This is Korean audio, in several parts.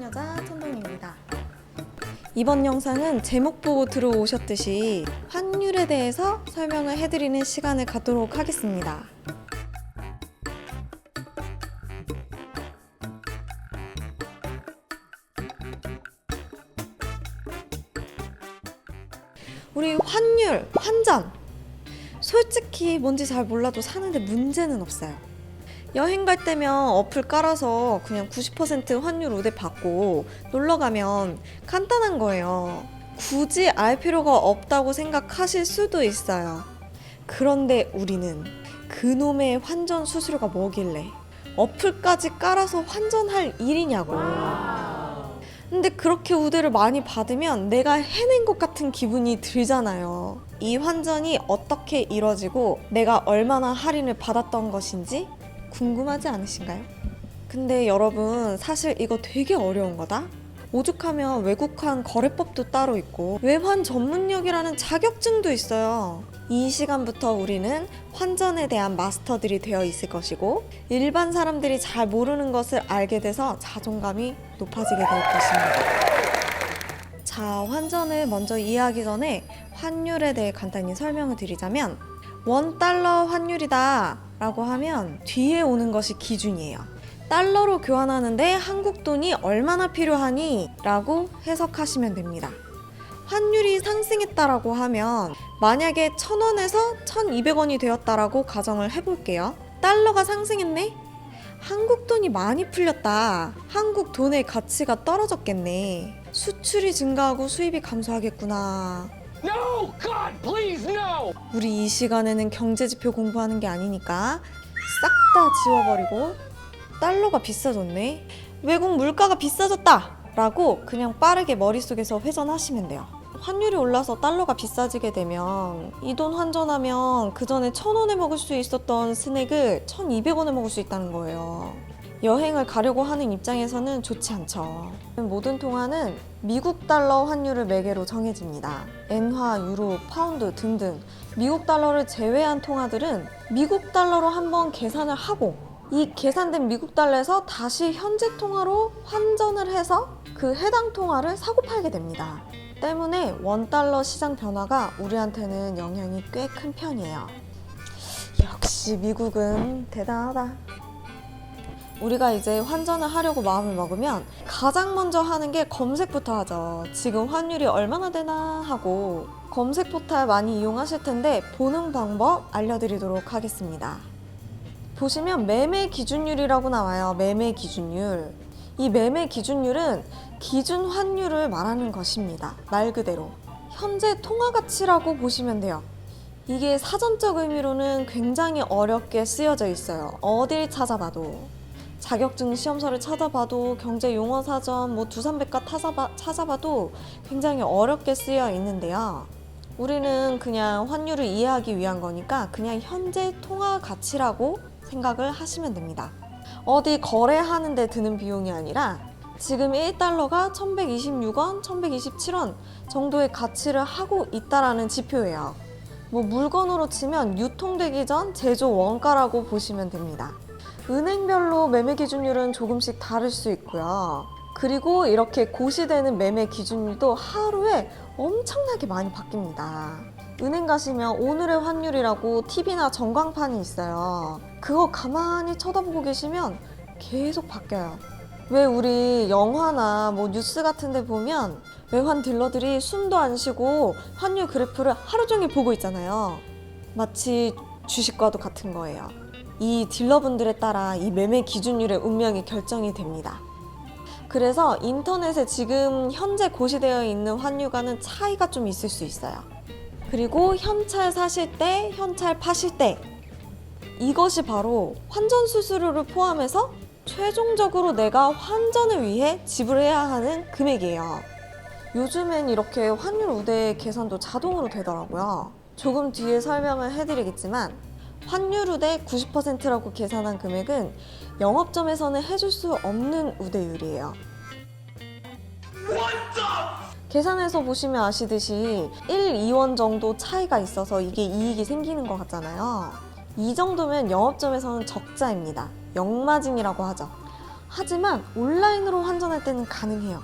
여자 천동입니다. 이번 영상은 제목 보고 들어오셨듯이 환율에 대해서 설명을 해드리는 시간을 갖도록 하겠습니다. 우리 환율, 환전! 솔직히 뭔지 잘 몰라도 사는데 문제는 없어요. 여행 갈 때면 어플 깔아서 그냥 90% 환율 우대 받고 놀러 가면 간단한 거예요. 굳이 알 필요가 없다고 생각하실 수도 있어요. 그런데 우리는 그놈의 환전 수수료가 뭐길래 어플까지 깔아서 환전할 일이냐고. 근데 그렇게 우대를 많이 받으면 내가 해낸 것 같은 기분이 들잖아요. 이 환전이 어떻게 이뤄지고 내가 얼마나 할인을 받았던 것인지 궁금하지 않으신가요? 근데 여러분, 사실 이거 되게 어려운 거다? 오죽하면 외국환 거래법도 따로 있고 외환 전문역이라는 자격증도 있어요. 이 시간부터 우리는 환전에 대한 마스터들이 되어 있을 것이고 일반 사람들이 잘 모르는 것을 알게 돼서 자존감이 높아지게 될 것입니다. 자, 환전을 먼저 이해하기 전에 환율에 대해 간단히 설명을 드리자면 $1 환율이다 라고 하면 뒤에 오는 것이 기준이에요. 달러로 교환하는데 한국 돈이 얼마나 필요하니? 라고 해석하시면 됩니다. 환율이 상승했다라고 하면 만약에 1,000원에서 1,200원이 되었다라고 가정을 해볼게요. 달러가 상승했네? 한국 돈이 많이 풀렸다. 한국 돈의 가치가 떨어졌겠네. 수출이 증가하고 수입이 감소하겠구나. No! God, please, no! 우리 이 시간에는 경제지표 공부하는 게 아니니까 싹 다 지워버리고 달러가 비싸졌네? 외국 물가가 비싸졌다! 라고 그냥 빠르게 머릿속에서 회전하시면 돼요. 환율이 올라서 달러가 비싸지게 되면 이 돈 환전하면 그 전에 1,000원에 먹을 수 있었던 스낵을 1,200원에 먹을 수 있다는 거예요. 여행을 가려고 하는 입장에서는 좋지 않죠. 모든 통화는 미국 달러 환율을 매개로 정해집니다. 엔화, 유로, 파운드 등등 미국 달러를 제외한 통화들은 미국 달러로 한번 계산을 하고 이 계산된 미국 달러에서 다시 현재 통화로 환전을 해서 그 해당 통화를 사고 팔게 됩니다. 때문에 $1 시장 변화가 우리한테는 영향이 꽤 큰 편이에요. 역시 미국은 대단하다. 우리가 이제 환전을 하려고 마음을 먹으면 가장 먼저 하는 게 검색부터 하죠. 지금 환율이 얼마나 되나 하고 검색 포탈 많이 이용하실 텐데 보는 방법 알려드리도록 하겠습니다. 보시면 매매 기준율이라고 나와요. 매매 기준율. 이 매매 기준율은 기준 환율을 말하는 것입니다. 말 그대로 현재 통화 가치라고 보시면 돼요. 이게 사전적 의미로는 굉장히 어렵게 쓰여져 있어요. 어딜 찾아봐도 자격증 시험서를 찾아봐도 경제 용어 사전 뭐 두삼백과 찾아봐도 굉장히 어렵게 쓰여 있는데요. 우리는 그냥 환율을 이해하기 위한 거니까 그냥 현재 통화 가치라고 생각을 하시면 됩니다. 어디 거래하는 데 드는 비용이 아니라 지금 1달러가 1,126원, 1,127원 정도의 가치를 하고 있다라는 지표예요. 뭐 물건으로 치면 유통되기 전 제조 원가라고 보시면 됩니다. 은행별로 매매 기준율은 조금씩 다를 수 있고요. 그리고 이렇게 고시되는 매매 기준율도 하루에 엄청나게 많이 바뀝니다. 은행 가시면 오늘의 환율이라고 TV나 전광판이 있어요. 그거 가만히 쳐다보고 계시면 계속 바뀌어요. 왜 우리 영화나 뭐 뉴스 같은 데 보면 외환 딜러들이 숨도 안 쉬고 환율 그래프를 하루 종일 보고 있잖아요. 마치 주식과도 같은 거예요. 이 딜러분들에 따라 이 매매 기준율의 운명이 결정이 됩니다. 그래서 인터넷에 지금 현재 고시되어 있는 환율과는 차이가 좀 있을 수 있어요. 그리고 현찰 사실 때, 현찰 파실 때 이것이 바로 환전 수수료를 포함해서 최종적으로 내가 환전을 위해 지불해야 하는 금액이에요. 요즘엔 이렇게 환율 우대 계산도 자동으로 되더라고요. 조금 뒤에 설명을 해드리겠지만 환율 우대 90%라고 계산한 금액은 영업점에서는 해줄 수 없는 우대율이에요. 계산해서 보시면 아시듯이 1, 2원 정도 차이가 있어서 이게 이익이 생기는 것 같잖아요. 이 정도면 영업점에서는 적자입니다. 영마진이라고 하죠. 하지만 온라인으로 환전할 때는 가능해요.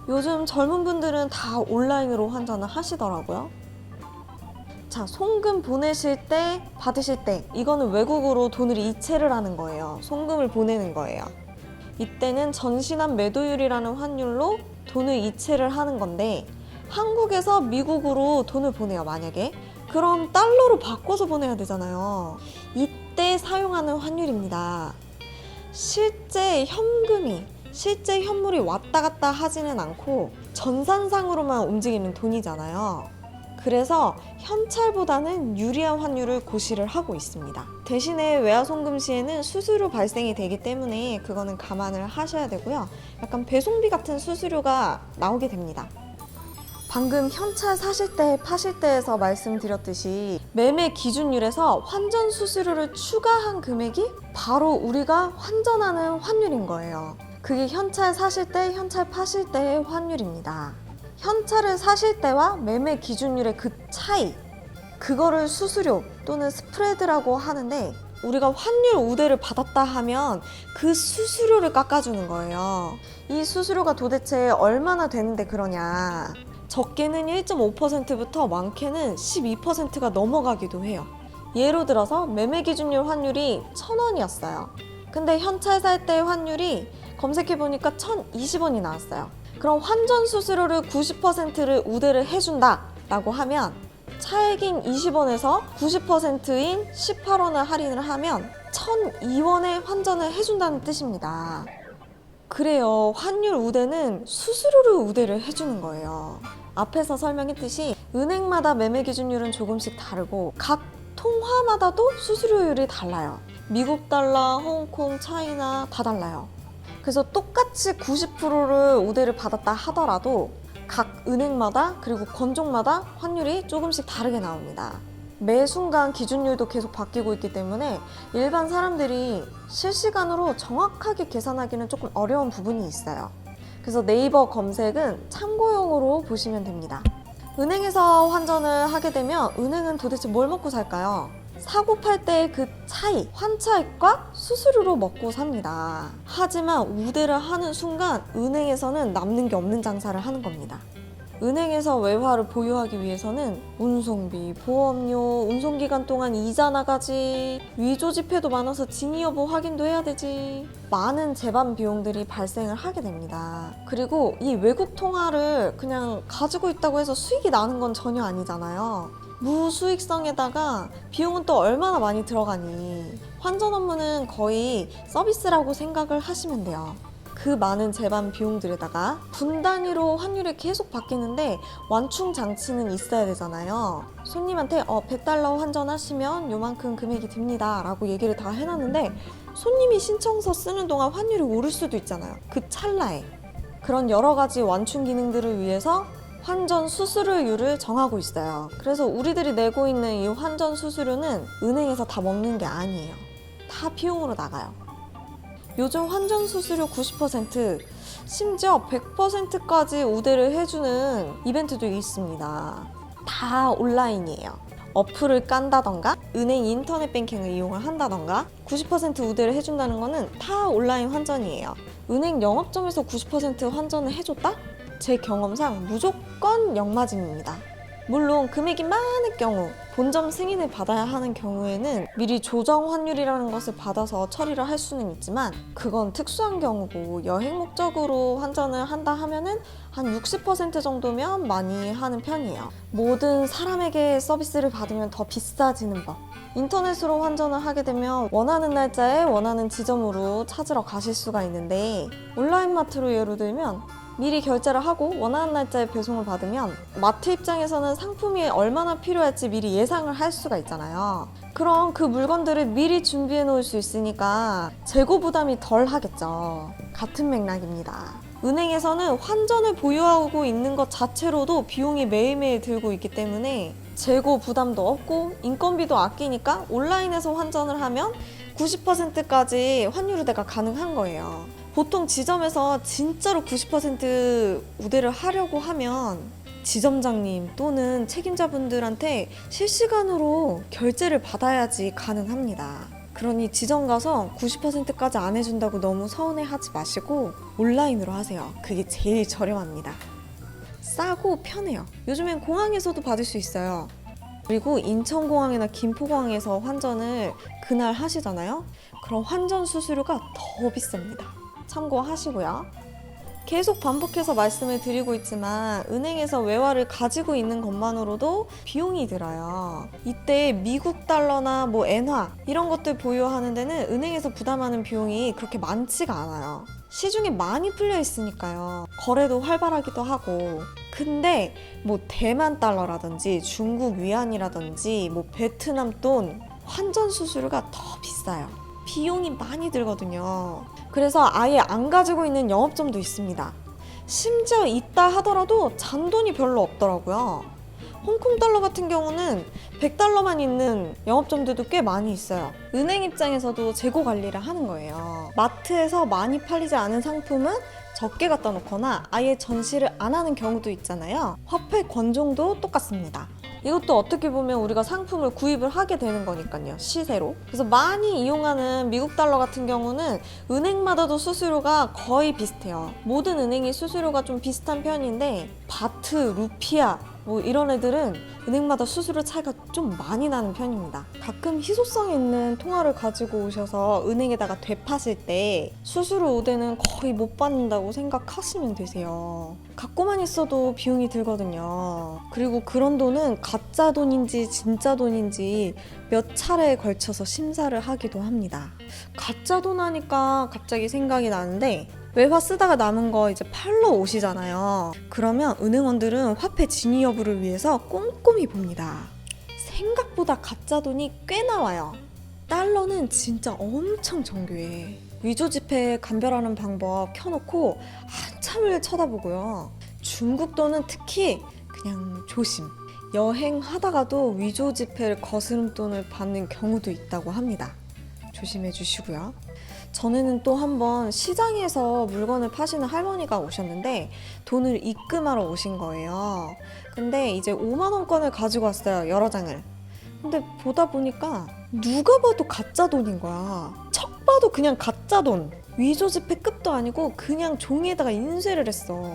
요즘 젊은 분들은 다 온라인으로 환전을 하시더라고요. 자, 송금 보내실 때, 받으실 때 이거는 외국으로 돈을 이체를 하는 거예요. 송금을 보내는 거예요. 이때는 전신한 매도율이라는 환율로 돈을 이체를 하는 건데 한국에서 미국으로 돈을 보내요, 만약에. 그럼 달러로 바꿔서 보내야 되잖아요. 이때 사용하는 환율입니다. 실제 현물이 왔다 갔다 하지는 않고 전산상으로만 움직이는 돈이잖아요. 그래서 현찰보다는 유리한 환율을 고시를 하고 있습니다. 대신에 외화 송금 시에는 수수료 발생이 되기 때문에 그거는 감안을 하셔야 되고요. 약간 배송비 같은 수수료가 나오게 됩니다. 방금 현찰 사실 때 파실 때에서 말씀드렸듯이 매매 기준율에서 환전 수수료를 추가한 금액이 바로 우리가 환전하는 환율인 거예요. 그게 현찰 사실 때, 현찰 파실 때의 환율입니다. 현찰을 사실 때와 매매 기준율의 그 차이, 그거를 수수료 또는 스프레드라고 하는데 우리가 환율 우대를 받았다 하면 그 수수료를 깎아주는 거예요. 이 수수료가 도대체 얼마나 되는데 그러냐. 적게는 1.5%부터 많게는 12%가 넘어가기도 해요. 예로 들어서 매매 기준율 환율이 1,000원이었어요. 근데 현찰 살 때 환율이 검색해보니까 1,020원이 나왔어요. 그럼 환전 수수료를 90%를 우대를 해준다 라고 하면 차액인 20원에서 90%인 18원을 할인을 하면 1,002원에 환전을 해준다는 뜻입니다. 그래요. 환율 우대는 수수료를 우대를 해주는 거예요. 앞에서 설명했듯이 은행마다 매매 기준율은 조금씩 다르고 각 통화마다도 수수료율이 달라요. 미국 달러, 홍콩, 차이나 다 달라요. 그래서 똑같이 90%를 우대를 받았다 하더라도 각 은행마다 그리고 건종마다 환율이 조금씩 다르게 나옵니다. 매 순간 기준율도 계속 바뀌고 있기 때문에 일반 사람들이 실시간으로 정확하게 계산하기는 조금 어려운 부분이 있어요. 그래서 네이버 검색은 참고용으로 보시면 됩니다. 은행에서 환전을 하게 되면 은행은 도대체 뭘 먹고 살까요? 사고 팔 때 그 차이, 환차익과 수수료로 먹고 삽니다. 하지만 우대를 하는 순간 은행에서는 남는 게 없는 장사를 하는 겁니다. 은행에서 외화를 보유하기 위해서는 운송비, 보험료, 운송기간 동안 이자 나가지, 위조 지폐도 많아서 진위 여부 확인도 해야 되지. 많은 재반 비용들이 발생을 하게 됩니다. 그리고 이 외국 통화를 그냥 가지고 있다고 해서 수익이 나는 건 전혀 아니잖아요. 무수익성에다가 비용은 또 얼마나 많이 들어가니. 환전 업무는 거의 서비스라고 생각을 하시면 돼요. 그 많은 재반 비용들에다가 분 단위로 환율이 계속 바뀌는데 완충 장치는 있어야 되잖아요. 손님한테 100달러 환전하시면 요만큼 금액이 듭니다 라고 얘기를 다 해놨는데 손님이 신청서 쓰는 동안 환율이 오를 수도 있잖아요. 그 찰나에. 그런 여러 가지 완충 기능들을 위해서 환전 수수료율을 정하고 있어요. 그래서 우리들이 내고 있는 이 환전 수수료는 은행에서 다 먹는 게 아니에요. 다 비용으로 나가요. 요즘 환전 수수료 90%, 심지어 100%까지 우대를 해주는 이벤트도 있습니다. 다 온라인이에요. 어플을 깐다던가 은행 인터넷 뱅킹을 이용을 한다던가 90% 우대를 해준다는 거는 다 온라인 환전이에요. 은행 영업점에서 90% 환전을 해줬다? 제 경험상 무조건 역마진입니다. 물론 금액이 많을 경우 본점 승인을 받아야 하는 경우에는 미리 조정 환율이라는 것을 받아서 처리를 할 수는 있지만 그건 특수한 경우고 여행 목적으로 환전을 한다 하면은 한 60% 정도면 많이 하는 편이에요. 모든 사람에게 서비스를 받으면 더 비싸지는 법. 인터넷으로 환전을 하게 되면 원하는 날짜에 원하는 지점으로 찾으러 가실 수가 있는데 온라인 마트로 예로 들면 미리 결제를 하고 원하는 날짜에 배송을 받으면 마트 입장에서는 상품이 얼마나 필요할지 미리 예상을 할 수가 있잖아요. 그럼 그 물건들을 미리 준비해 놓을 수 있으니까 재고 부담이 덜 하겠죠. 같은 맥락입니다. 은행에서는 환전을 보유하고 있는 것 자체로도 비용이 매일매일 들고 있기 때문에 재고 부담도 없고 인건비도 아끼니까 온라인에서 환전을 하면 90%까지 환율 우대가 가능한 거예요. 보통 지점에서 진짜로 90% 우대를 하려고 하면 지점장님 또는 책임자분들한테 실시간으로 결제를 받아야지 가능합니다. 그러니 지점 가서 90%까지 안 해준다고 너무 서운해하지 마시고 온라인으로 하세요. 그게 제일 저렴합니다. 싸고 편해요. 요즘엔 공항에서도 받을 수 있어요. 그리고 인천공항이나 김포공항에서 환전을 그날 하시잖아요. 그럼 환전 수수료가 더 비쌉니다. 참고하시고요. 계속 반복해서 말씀을 드리고 있지만 은행에서 외화를 가지고 있는 것만으로도 비용이 들어요. 이때 미국 달러나 뭐 엔화 이런 것들 보유하는 데는 은행에서 부담하는 비용이 그렇게 많지가 않아요. 시중에 많이 풀려 있으니까요. 거래도 활발하기도 하고. 근데 뭐 대만 달러라든지 중국 위안이라든지 뭐 베트남 돈 환전 수수료가 더 비싸요. 비용이 많이 들거든요. 그래서 아예 안 가지고 있는 영업점도 있습니다. 심지어 있다 하더라도 잔돈이 별로 없더라고요. 홍콩 달러 같은 경우는 100달러만 있는 영업점들도 꽤 많이 있어요. 은행 입장에서도 재고 관리를 하는 거예요. 마트에서 많이 팔리지 않은 상품은 적게 갖다 놓거나 아예 전시를 안 하는 경우도 있잖아요. 화폐 권종도 똑같습니다. 이것도 어떻게 보면 우리가 상품을 구입을 하게 되는 거니까요. 시세로. 그래서 많이 이용하는 미국 달러 같은 경우는 은행마다도 수수료가 거의 비슷해요. 모든 은행이 수수료가 좀 비슷한 편인데 바트, 루피아 뭐 이런 애들은 은행마다 수수료 차이가 좀 많이 나는 편입니다. 가끔 희소성 있는 통화를 가지고 오셔서 은행에다가 되파실 때 수수료 우대는 거의 못 받는다고 생각하시면 되세요. 갖고만 있어도 비용이 들거든요. 그리고 그런 돈은 가짜 돈인지 진짜 돈인지 몇 차례에 걸쳐서 심사를 하기도 합니다. 가짜 돈 하니까 갑자기 생각이 나는데 외화 쓰다가 남은 거 이제 팔러 오시잖아요. 그러면 은행원들은 화폐 진위 여부를 위해서 꼼꼼히 봅니다. 생각보다 가짜 돈이 꽤 나와요. 달러는 진짜 엄청 정교해. 위조 지폐 감별하는 방법 켜놓고 한참을 쳐다보고요. 중국 돈은 특히 그냥 조심. 여행하다가도 위조 지폐를 거스름돈을 받는 경우도 있다고 합니다. 조심해 주시고요. 전에는 또 한번 시장에서 물건을 파시는 할머니가 오셨는데 돈을 입금하러 오신 거예요. 근데 이제 5만 원권을 가지고 왔어요. 여러 장을. 근데 보다 보니까 누가 봐도 가짜 돈인 거야. 척 봐도 그냥 가짜 돈. 위조 지폐급도 아니고 그냥 종이에다가 인쇄를 했어.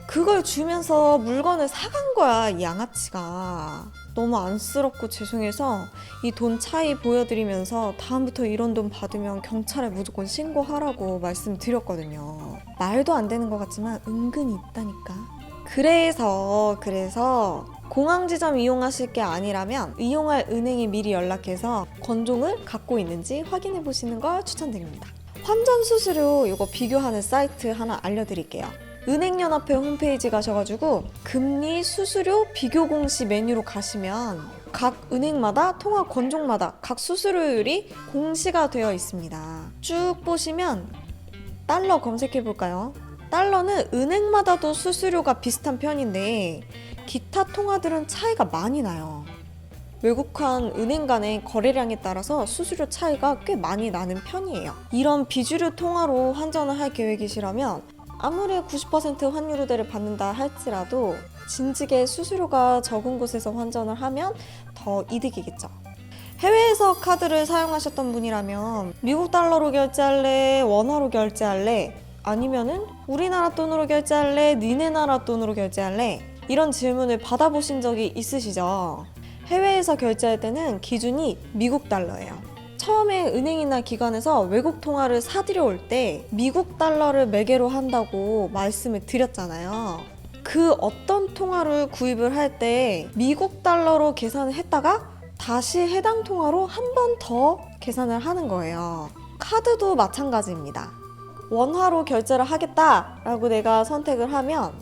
그걸 주면서 물건을 사간 거야, 이 양아치가. 너무 안쓰럽고 죄송해서 이 돈 차이 보여드리면서 다음부터 이런 돈 받으면 경찰에 무조건 신고하라고 말씀드렸거든요. 말도 안 되는 것 같지만 은근히 있다니까. 그래서 공항 지점 이용하실 게 아니라면 이용할 은행에 미리 연락해서 권종을 갖고 있는지 확인해 보시는 걸 추천드립니다. 환전 수수료 이거 비교하는 사이트 하나 알려드릴게요. 은행연합회 홈페이지 가셔가지고 금리 수수료 비교 공시 메뉴로 가시면 각 은행마다 통화 권종마다 각 수수료율이 공시가 되어 있습니다. 쭉 보시면 달러 검색해 볼까요? 달러는 은행마다도 수수료가 비슷한 편인데 기타 통화들은 차이가 많이 나요. 외국환 은행 간의 거래량에 따라서 수수료 차이가 꽤 많이 나는 편이에요. 이런 비주류 통화로 환전을 할 계획이시라면 아무리 90% 환율 우대를 받는다 할지라도 진즉에 수수료가 적은 곳에서 환전을 하면 더 이득이겠죠. 해외에서 카드를 사용하셨던 분이라면 미국 달러로 결제할래? 원화로 결제할래? 아니면은 우리나라 돈으로 결제할래? 니네 나라 돈으로 결제할래? 이런 질문을 받아보신 적이 있으시죠? 해외에서 결제할 때는 기준이 미국 달러예요. 처음에 은행이나 기관에서 외국 통화를 사들여 올 때 미국 달러를 매개로 한다고 말씀을 드렸잖아요. 그 어떤 통화를 구입을 할 때 미국 달러로 계산을 했다가 다시 해당 통화로 한 번 더 계산을 하는 거예요. 카드도 마찬가지입니다. 원화로 결제를 하겠다라고 내가 선택을 하면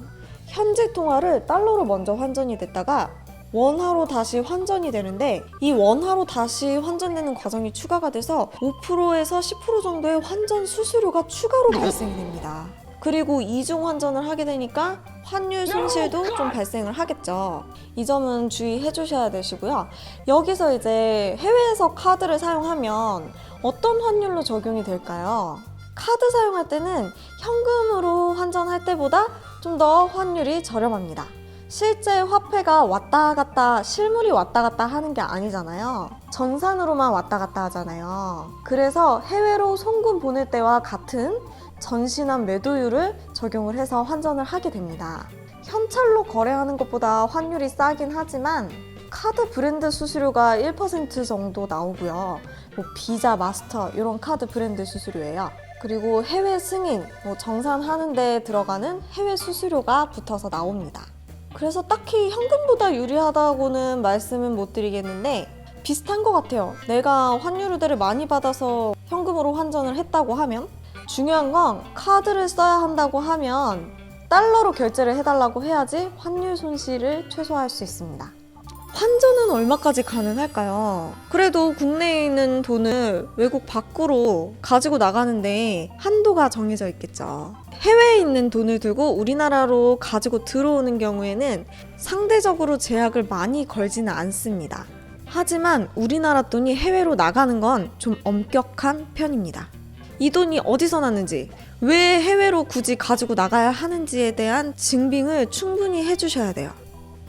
현재 통화를 달러로 먼저 환전이 됐다가 원화로 다시 환전이 되는데 이 원화로 다시 환전되는 과정이 추가가 돼서 5%에서 10% 정도의 환전 수수료가 추가로 발생이 됩니다. 그리고 이중 환전을 하게 되니까 환율 손실도 좀 발생을 하겠죠. 이 점은 주의해 주셔야 되시고요. 여기서 이제 해외에서 카드를 사용하면 어떤 환율로 적용이 될까요? 카드 사용할 때는 현금으로 환전할 때보다 좀 더 환율이 저렴합니다. 실제 화폐가 왔다 갔다, 실물이 왔다 갔다 하는 게 아니잖아요. 전산으로만 왔다 갔다 하잖아요. 그래서 해외로 송금 보낼 때와 같은 전신한 매도율을 적용을 해서 환전을 하게 됩니다. 현찰로 거래하는 것보다 환율이 싸긴 하지만 카드 브랜드 수수료가 1% 정도 나오고요. 뭐 비자, 마스터 이런 카드 브랜드 수수료예요. 그리고 해외 승인, 정산하는 데 들어가는 해외 수수료가 붙어서 나옵니다. 그래서 딱히 현금보다 유리하다고는 말씀은 못 드리겠는데 비슷한 것 같아요. 내가 환율 우대를 많이 받아서 현금으로 환전을 했다고 하면, 중요한 건 카드를 써야 한다고 하면 달러로 결제를 해달라고 해야지 환율 손실을 최소화할 수 있습니다. 환전은 얼마까지 가능할까요? 그래도 국내에 있는 돈을 외국 밖으로 가지고 나가는데 한도가 정해져 있겠죠. 해외에 있는 돈을 들고 우리나라로 가지고 들어오는 경우에는 상대적으로 제약을 많이 걸지는 않습니다. 하지만 우리나라 돈이 해외로 나가는 건 좀 엄격한 편입니다. 이 돈이 어디서 났는지, 왜 해외로 굳이 가지고 나가야 하는지에 대한 증빙을 충분히 해주셔야 돼요.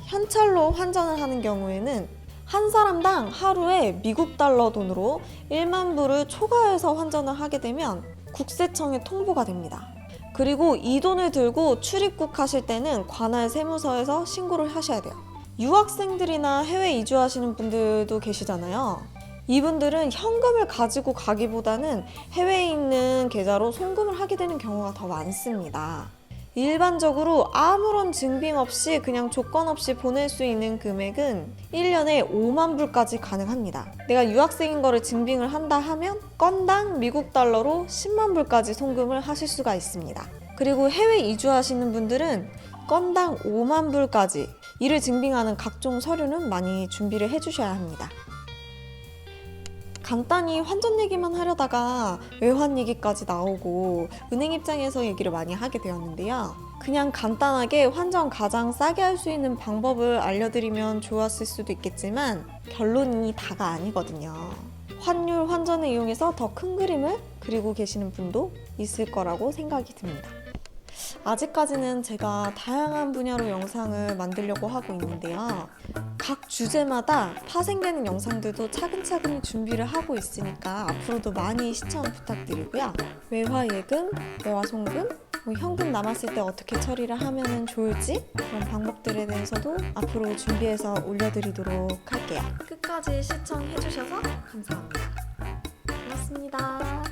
현찰로 환전을 하는 경우에는 한 사람당 하루에 미국 달러 돈으로 1만 불을 초과해서 환전을 하게 되면 국세청에 통보가 됩니다. 그리고 이 돈을 들고 출입국 하실 때는 관할 세무서에서 신고를 하셔야 돼요. 유학생들이나 해외 이주하시는 분들도 계시잖아요. 이분들은 현금을 가지고 가기보다는 해외에 있는 계좌로 송금을 하게 되는 경우가 더 많습니다. 일반적으로 아무런 증빙 없이 그냥 조건 없이 보낼 수 있는 금액은 1년에 5만 불까지 가능합니다. 내가 유학생인 거를 증빙을 한다 하면 건당 미국 달러로 10만 불까지 송금을 하실 수가 있습니다. 그리고 해외 이주하시는 분들은 건당 5만 불까지 이를 증빙하는 각종 서류는 많이 준비를 해주셔야 합니다. 간단히 환전 얘기만 하려다가 외환 얘기까지 나오고 은행 입장에서 얘기를 많이 하게 되었는데요. 그냥 간단하게 환전 가장 싸게 할 수 있는 방법을 알려드리면 좋았을 수도 있겠지만 결론이 다가 아니거든요. 환율 환전을 이용해서 더 큰 그림을 그리고 계시는 분도 있을 거라고 생각이 듭니다. 아직까지는 제가 다양한 분야로 영상을 만들려고 하고 있는데요. 각 주제마다 파생되는 영상들도 차근차근 준비를 하고 있으니까 앞으로도 많이 시청 부탁드리고요. 외화 예금, 외화 송금, 현금 남았을 때 어떻게 처리를 하면 좋을지 그런 방법들에 대해서도 앞으로 준비해서 올려드리도록 할게요. 끝까지 시청해주셔서 감사합니다. 고맙습니다.